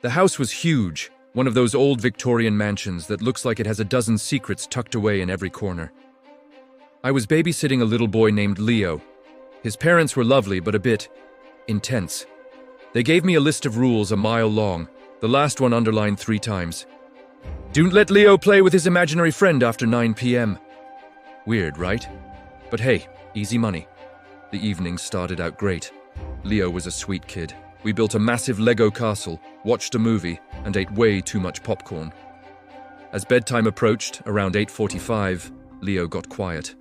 The house was huge, one of those old Victorian mansions that looks like it has a dozen secrets tucked away in every corner. I was babysitting a little boy named Leo. His parents were lovely but a bit intense. They gave me a list of rules a mile long, the last one underlined 3 times. Don't let Leo play with his imaginary friend after 9 p.m. Weird, right? But hey, easy money. The evening started out great. Leo was a sweet kid. We built a massive Lego castle, watched a movie, and ate way too much popcorn. As bedtime approached, around 8:45, Leo got quiet.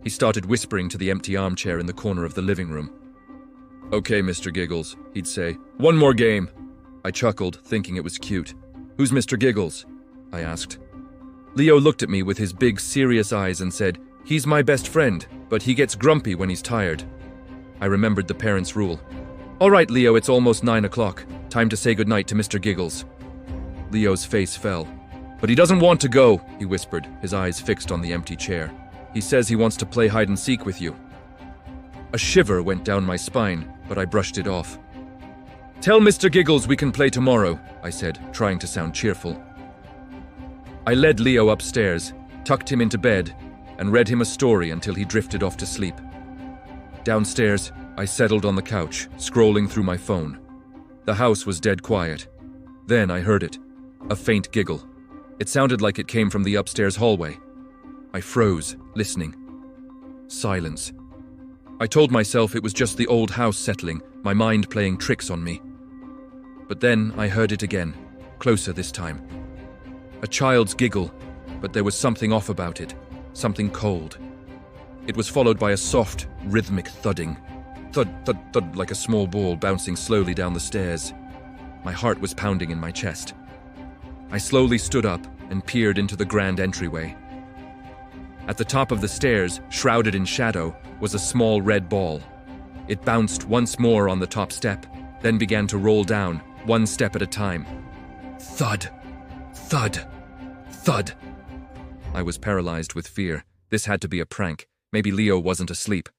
He started whispering to the empty armchair in the corner of the living room. "Okay, Mr. Giggles," he'd say. "One more game." I chuckled, thinking it was cute. "Who's Mr. Giggles?" I asked. Leo looked at me with his big, serious eyes and said, "He's my best friend, but he gets grumpy when he's tired." I remembered the parents' rule. "All right, Leo, it's almost 9 o'clock. Time to say goodnight to Mr. Giggles." Leo's face fell. "But he doesn't want to go," he whispered, his eyes fixed on the empty chair. "He says he wants to play hide-and-seek with you." A shiver went down my spine, but I brushed it off. "Tell Mr. Giggles we can play tomorrow," I said, trying to sound cheerful. I led Leo upstairs, tucked him into bed, and read him a story until he drifted off to sleep. Downstairs, I settled on the couch, scrolling through my phone. The house was dead quiet. Then I heard it, a faint giggle. It sounded like it came from the upstairs hallway. I froze, listening. Silence. I told myself it was just the old house settling, my mind playing tricks on me. But then I heard it again, closer this time. A child's giggle, but there was something off about it, something cold. It was followed by a soft, rhythmic thudding. Thud, thud, thud, like a small ball bouncing slowly down the stairs. My heart was pounding in my chest. I slowly stood up and peered into the grand entryway. At the top of the stairs, shrouded in shadow, was a small red ball. It bounced once more on the top step, then began to roll down, one step at a time. Thud! Thud! Thud! I was paralyzed with fear. This had to be a prank. Maybe Leo wasn't asleep.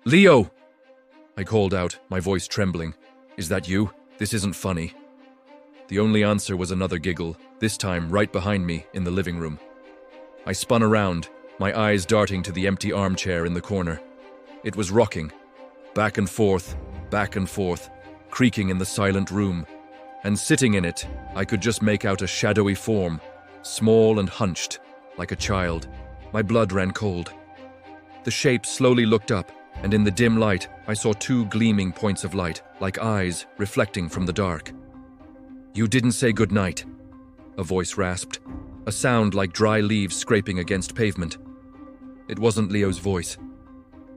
"Leo!" I called out, my voice trembling. "Is that you? This isn't funny." The only answer was another giggle, this time right behind me in the living room. I spun around, my eyes darting to the empty armchair in the corner. It was rocking, back and forth, creaking in the silent room. And sitting in it, I could just make out a shadowy form, small and hunched, like a child. My blood ran cold. The shape slowly looked up, and in the dim light, I saw 2 gleaming points of light, like eyes reflecting from the dark. "You didn't say goodnight," a voice rasped, a sound like dry leaves scraping against pavement. It wasn't Leo's voice.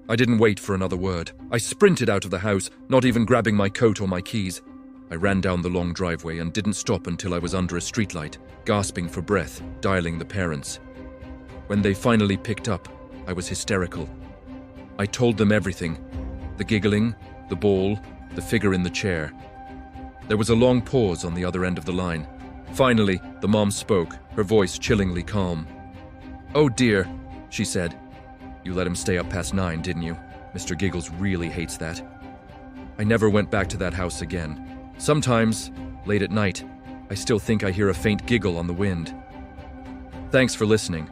I didn't wait for another word. I sprinted out of the house, not even grabbing my coat or my keys. I ran down the long driveway and didn't stop until I was under a streetlight, gasping for breath, dialing the parents. When they finally picked up, I was hysterical. I told them everything. The giggling, the ball, the figure in the chair. There was a long pause on the other end of the line. Finally, the mom spoke, her voice chillingly calm. "Oh dear," she said. "You let him stay up past 9, didn't you? Mr. Giggles really hates that." I never went back to that house again. Sometimes, late at night, I still think I hear a faint giggle on the wind. Thanks for listening.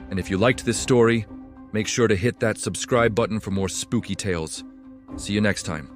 And if you liked this story, make sure to hit that subscribe button for more spooky tales. See you next time.